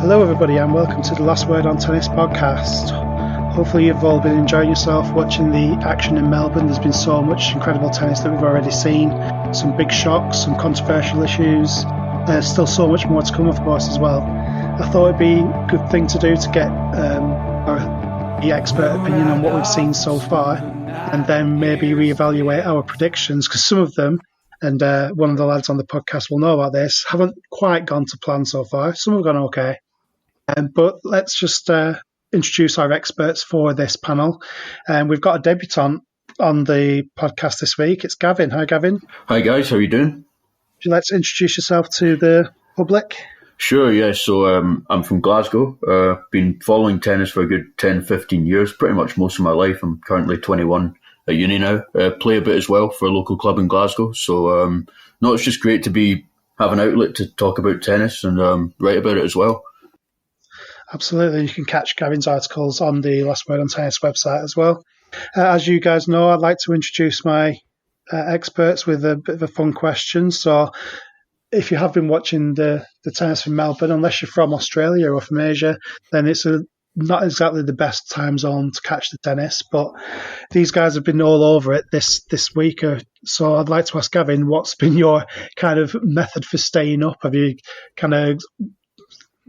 Hello everybody and welcome to the Last Word on Tennis podcast. Hopefully you've all been enjoying yourself watching the action in Melbourne. There's been so much incredible tennis that we've already seen, some big shocks, some controversial issues. There's still so much more to come, of course, as well. I thought it'd be a good thing to do to get the expert opinion on what we've seen so far, and then maybe reevaluate our predictions, because some of them, and one of the lads on the podcast will know about this, haven't quite gone to plan so far. Some have gone okay. But let's just introduce our experts for this panel. We've got a debutant on the podcast this week. It's Gavin. Hi, Gavin. Hi, guys. How are you doing? Would you like to introduce yourself to the public? Sure, yeah. So I'm from Glasgow. Been following tennis for a good 10, 15 years, pretty much most of my life. I'm currently 21 at uni now. Play a bit as well for a local club in Glasgow. So no, it's just great to have an outlet to talk about tennis and write about it as well. Absolutely. You can catch Gavin's articles on the Last Word on Tennis website as well. As you guys know, I'd like to introduce my experts with a bit of a fun question. So if you have been watching the tennis from Melbourne, unless you're from Australia or from Asia, then it's not exactly the best time zone to catch the tennis. But these guys have been all over it this week. So I'd like to ask Gavin, what's been your kind of method for staying up? Have you kind of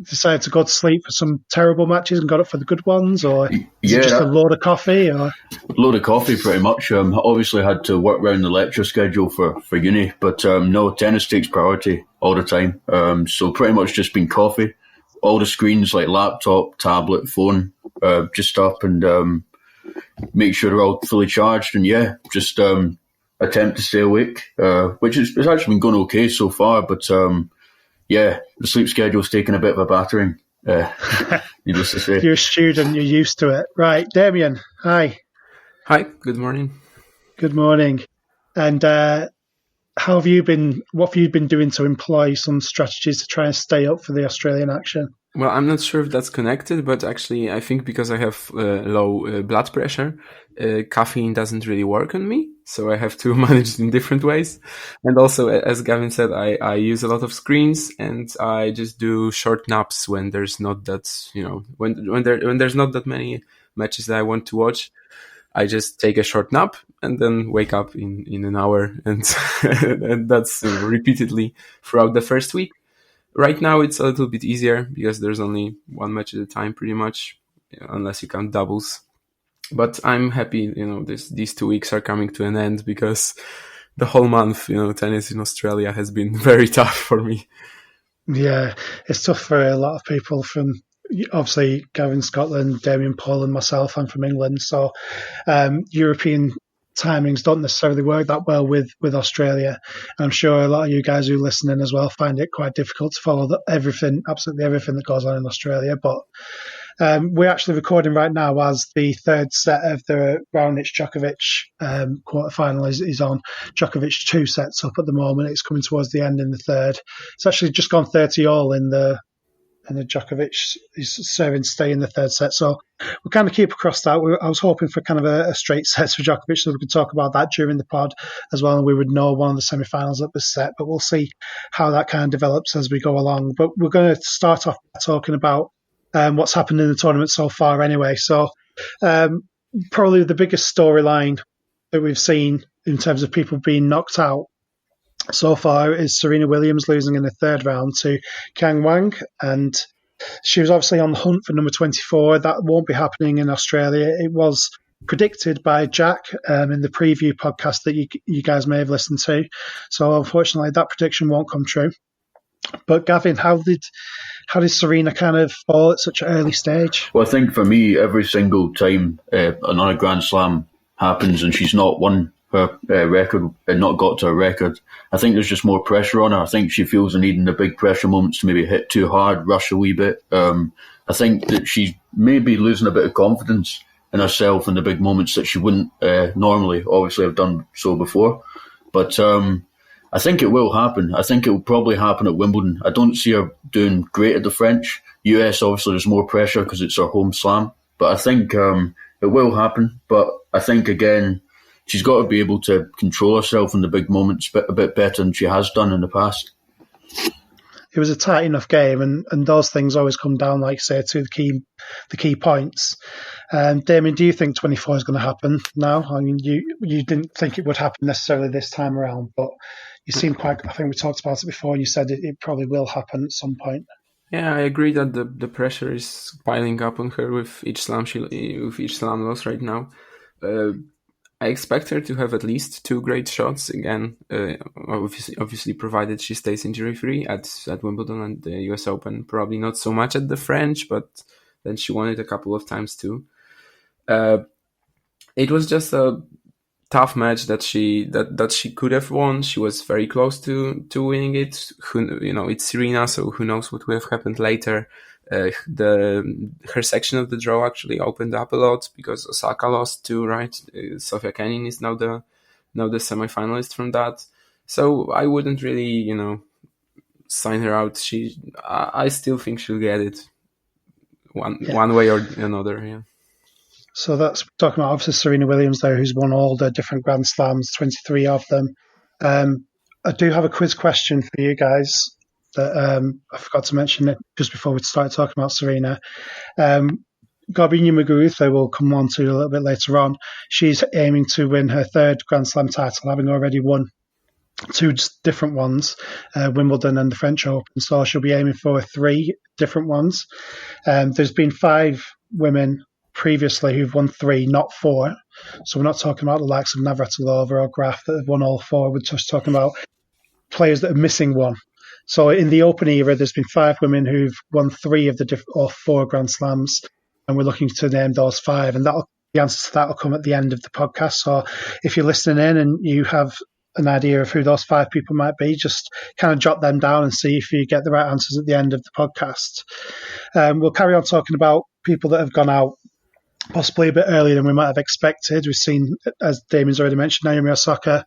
decided to go to sleep for some terrible matches and got up for the good ones, or is it just a load of coffee? Or load of coffee, pretty much. I obviously had to work around the lecture schedule for uni, but no, tennis takes priority all the time. So pretty much just been coffee, all the screens like laptop, tablet, phone, just up and make sure they're all fully charged, and just attempt to stay awake, which it's actually been going okay so far, but the sleep schedule's taken a bit of a battering, needless to say. You're a student, you're used to it. Right, Damien, hi. Hi, good morning. Good morning. And what have you been doing to employ some strategies to try and stay up for the Australian action? Well, I'm not sure if that's connected, but actually I think because I have low blood pressure, caffeine doesn't really work on me. So I have to manage it in different ways. And also, as Gavin said, I use a lot of screens and I just do short naps when there's not that, when there's not that many matches that I want to watch. I just take a short nap and then wake up in an hour, and and that's repeatedly throughout the first week. Right now it's a little bit easier because there's only one match at a time pretty much, unless you count doubles. But I'm happy, these 2 weeks are coming to an end because the whole month, tennis in Australia has been very tough for me. Yeah, it's tough for a lot of people from, obviously, Gavin, Scotland, Damien, Poland, myself, I'm from England. So European timings don't necessarily work that well with Australia. I'm sure a lot of you guys who are listening as well find it quite difficult to follow absolutely everything that goes on in Australia. But we're actually recording right now as the third set of the Raonic-Djokovic quarterfinal is on. Djokovic 2 sets up at the moment. It's coming towards the end in the third. It's actually just gone 30-all in the Djokovic is serving to stay in the third set. So we'll kind of keep across that. I was hoping for kind of a straight set for Djokovic so we could talk about that during the pod as well, and we would know one of the semifinals that was set, but we'll see how that kind of develops as we go along. But we're going to start off by talking about what's happened in the tournament so far anyway. So probably the biggest storyline that we've seen in terms of people being knocked out so far is Serena Williams losing in the third round to Kang Wang, and she was obviously on the hunt for number 24. That won't be happening in Australia. It was predicted by Jack in the preview podcast that you guys may have listened to. So unfortunately, that prediction won't come true. But Gavin, how did Serena kind of fall at such an early stage? Well, I think for me, every single time another Grand Slam happens and she's not won her record and not got to her record, I think there's just more pressure on her. I think she feels the need in the big pressure moments to maybe hit too hard, rush a wee bit. I think that she's maybe losing a bit of confidence in herself in the big moments that she wouldn't normally obviously have done so before. But I think it will happen. I think it will probably happen at Wimbledon. I don't see her doing great at the French. US, obviously, there's more pressure because it's her home slam. But I think it will happen. But I think, again, she's got to be able to control herself in the big moments a bit better than she has done in the past. it was a tight enough game, and those things always come down, like you say, to the key points. Damien, do you think 24 is going to happen now? I mean, you didn't think it would happen necessarily this time around, but you seem quite. I think we talked about it before, and you said it probably will happen at some point. Yeah, I agree that the pressure is piling up on her with each slam loss right now. I expect her to have at least 2 great shots again. Obviously, provided she stays injury free at Wimbledon and the US Open. Probably not so much at the French, but then she won it a couple of times too. It was just a tough match that she could have won. She was very close to winning it. It's Serena, so who knows what would have happened later. Her section of the draw actually opened up a lot because Osaka lost too, right? Sofia Kenin is now the semifinalist from that. So I wouldn't really, sign her out. I still think she'll get it one way or another. Yeah. So that's talking about obviously Serena Williams there, who's won all the different Grand Slams, 23 of them. I do have a quiz question for you guys that I forgot to mention it just before we started talking about Serena. Garbine Muguruza will come on to a little bit later on. She's aiming to win her 3rd Grand Slam title, having already won 2 different ones, Wimbledon and the French Open. So she'll be aiming for 3 different ones. There's been 5 women previously who've won 3, not 4. So we're not talking about the likes of Navratilova or Graf that have won all 4. We're just talking about players that are missing 1. So in the Open era, there's been 5 women who've won 3 of or 4 Grand Slams, and we're looking to name those 5. And the answer to that will come at the end of the podcast. So if you're listening in and you have an idea of who those 5 people might be, just kind of jot them down and see if you get the right answers at the end of the podcast. We'll carry on talking about people that have gone out possibly a bit earlier than we might have expected. We've seen, as Damien's already mentioned, Naomi Osaka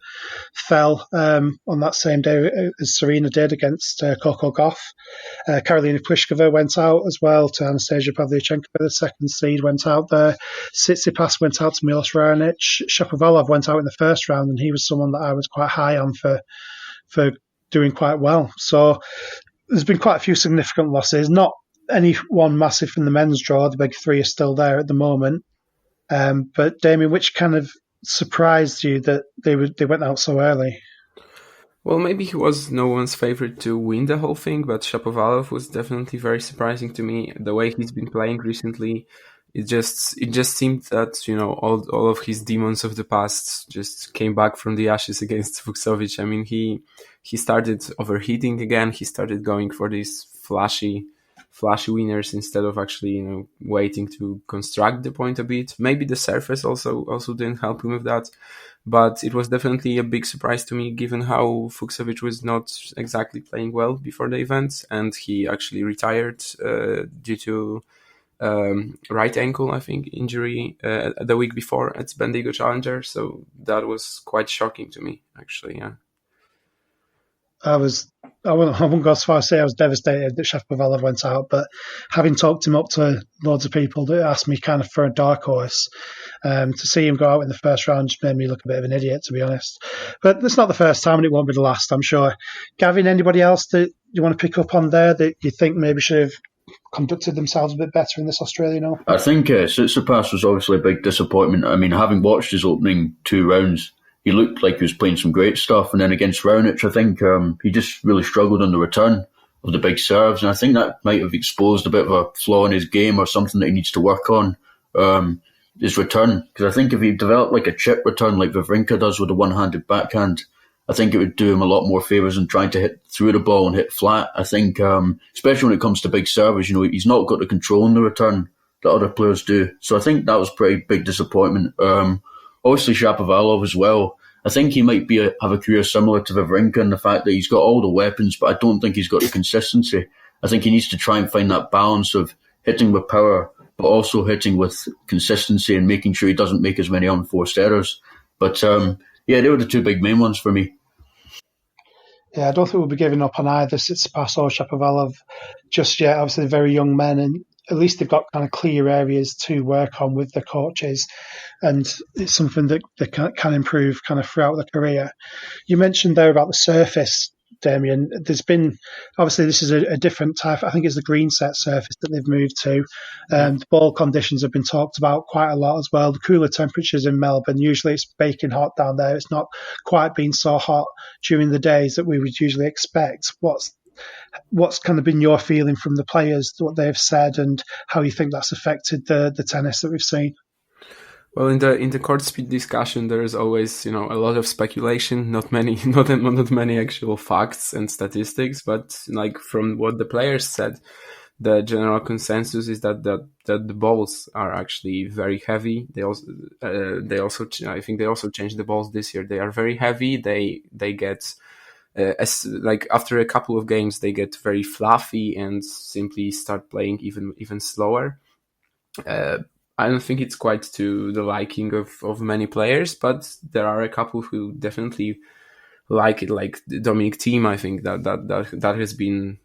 fell on that same day as Serena did against Coco Gauff. Karolina Pliskova went out as well to Anastasia Pavlyuchenko. The 2nd seed went out there. Tsitsipas went out to Milos Raonic. Shapovalov went out in the 1st round, and he was someone that I was quite high on for doing quite well. So there's been quite a few significant losses. Not anyone massive from the men's draw. The big 3 are still there at the moment. But Damien, which kind of surprised you that they went out so early? Well, maybe he was no one's favorite to win the whole thing, but Shapovalov was definitely very surprising to me. The way he's been playing recently, it just seemed that all of his demons of the past just came back from the ashes against Fucsovics. I mean, he started overheating again. He started going for these flashy winners instead of actually waiting to construct the point a bit. Maybe the surface also didn't help him with that, but it was definitely a big surprise to me given how Fucsovics was not exactly playing well before the event, and he actually retired due to right ankle, I think, injury the week before at Bendigo Challenger. So that was quite shocking to me, actually. Yeah. I wouldn't go as far as say I was devastated that Shapovalov went out, but having talked him up to loads of people that asked me kind of for a dark horse, to see him go out in the 1st round just made me look a bit of an idiot, to be honest. But it's not the first time, and it won't be the last, I'm sure. Gavin, anybody else that you want to pick up on there that you think maybe should have conducted themselves a bit better in this Australian Open? I think Tsitsipas was obviously a big disappointment. I mean, having watched his opening 2 rounds, he looked like he was playing some great stuff. And then against Raonic, I think he just really struggled on the return of the big serves. And I think that might have exposed a bit of a flaw in his game or something that he needs to work on, his return. Because I think if he developed like a chip return like Wawrinka does with a one-handed backhand, I think it would do him a lot more favours than trying to hit through the ball and hit flat. I think, especially when it comes to big servers, he's not got the control in the return that other players do. So I think that was a pretty big disappointment. Obviously, Shapovalov as well. I think he might have a career similar to Wawrinka in the fact that he's got all the weapons, but I don't think he's got the consistency. I think he needs to try and find that balance of hitting with power, but also hitting with consistency and making sure he doesn't make as many unforced errors. But they were the 2 big main ones for me. Yeah, I don't think we'll be giving up on either Tsitsipas or Shapovalov just yet. Obviously, they're very young men, and at least they've got kind of clear areas to work on with the coaches, and it's something that they can improve kind of throughout their career. You mentioned there about the surface Damien, there's been, obviously this is a different type. I think it's the green set surface that they've moved to. The ball conditions have been talked about quite a lot as well. The cooler temperatures in Melbourne, usually it's baking hot down there. It's not quite been so hot during the days that we would usually expect. What's kind of been your feeling from the players, what they've said, and how you think that's affected the tennis that we've seen? Well, in the court speed discussion, there is always, a lot of speculation, not many actual facts and statistics, but like from what the players said, the general consensus is that the balls are actually very heavy. They also I think they also changed the balls this year. They are very heavy. They get like after a couple of games, they get very fluffy and simply start playing even slower. I don't think it's quite to the liking of many players, but there are a couple who definitely like it, like Dominic Thiem. I think that has been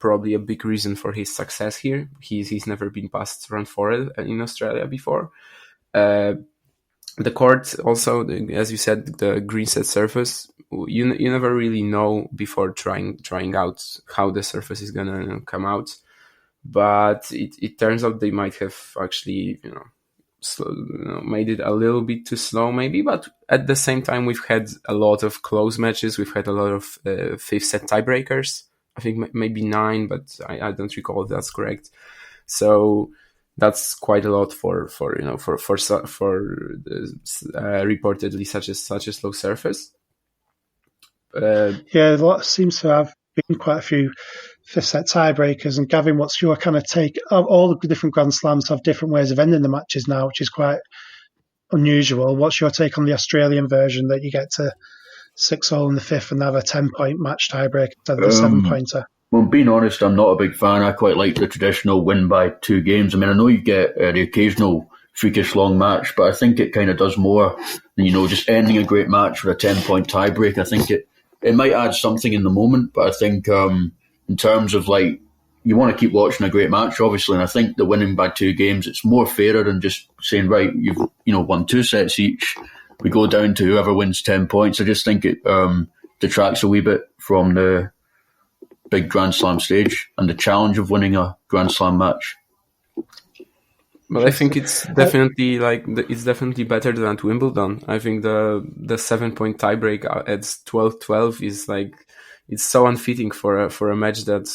probably a big reason for his success here. He's never been past round 4 in Australia before. The court also, as you said, the green set surface, you never really know before trying out how the surface is gonna come out. But it turns out they might have actually, made it a little bit too slow maybe. But at the same time, we've had a lot of close matches. We've had a lot of fifth set tiebreakers. I think maybe 9, but I don't recall if that's correct. So that's quite a lot for reportedly such a slow surface. Yeah, there seems to have been quite a few fifth set tiebreakers. And Gavin, what's your kind of take? All the different Grand Slams have different ways of ending the matches now, which is quite unusual. What's your take on the Australian version that you get to 6-all in the fifth and have a 10-point match tiebreak instead of the 7-pointer? Well, being honest, I'm not a big fan. I quite like the traditional win by 2 games. I mean, I know you get the occasional freakish long match, but I think it kind of does more than, just ending a great match with a 10-point tiebreak. I think it might add something in the moment, but I think in terms of like, you want to keep watching a great match, obviously, and I think the winning by 2 games, it's more fairer than just saying, right, you've won 2 sets each. We go down to whoever wins 10 points. I just think it detracts a wee bit from the big Grand Slam stage and the challenge of winning a Grand Slam match. But I think it's definitely it's definitely better than at Wimbledon. I think the 7-point tiebreak at 12-12 is it's so unfitting for a match that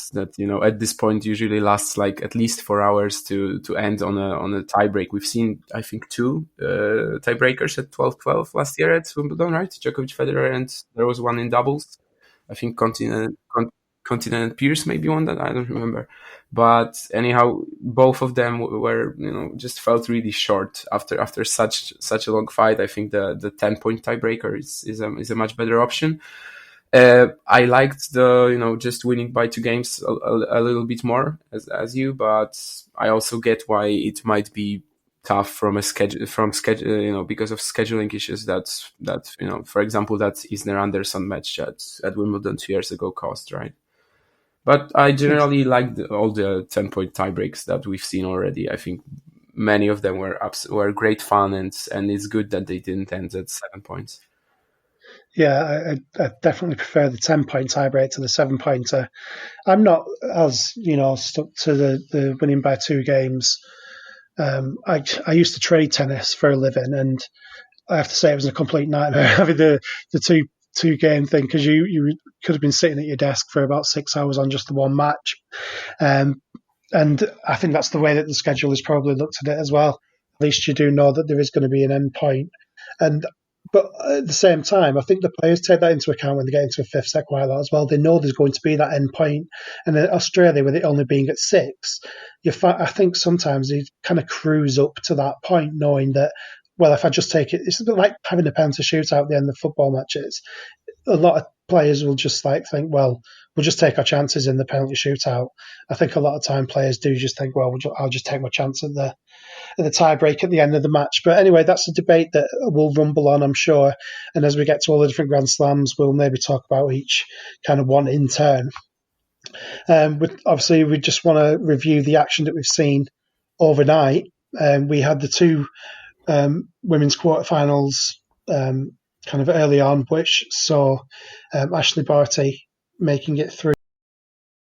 at this point usually lasts like at least 4 hours to end on a tiebreak. We've seen, I think, 2 tiebreakers at 12-12 last year at Wimbledon, right? Djokovic, Federer, and there was one in doubles. I think Continent and Pierce maybe won that. I don't remember. But anyhow, both of them were, just felt really short after such a long fight. I think the 10-point tiebreaker is a much better option. I liked the, just winning by 2 games a little bit more as you, but I also get why it might be tough from schedule, because of scheduling issues that for example, that Isner Anderson match at Wimbledon 2 years ago caused, right? But I generally like all the 10-point tiebreaks that we've seen already. I think many of them were great fun, and it's good that they didn't end at 7 points. Yeah, I definitely prefer the 10-point tiebreak to the 7-pointer. I'm not as stuck to the winning by 2 games. I used to trade tennis for a living, and I have to say it was a complete nightmare having the two game thing, because you could have been sitting at your desk for about 6 hours on just the one match. And I think that's the way that the schedule has probably looked at it as well. At least you do know that there is going to be an end point. But at the same time, I think the players take that into account when they get into a fifth set quite a lot as well. They know there's going to be that end point. And then Australia, with it only being at 6, I think sometimes they kind of cruise up to that point knowing that, well, if I just take it, it's a bit like having a penalty shootout at the end of football matches. A lot of players will just think, well, we'll just take our chances in the penalty shootout. I think a lot of time players do just think, well, I'll just take my chance at the tie break at the end of the match. But anyway, that's a debate that will rumble on, I'm sure. And as we get to all the different Grand Slams, we'll maybe talk about each kind of one in turn. Obviously, we just want to review the action that we've seen overnight. We had the 2 women's quarterfinals kind of early on, which saw Ashley Barty making it through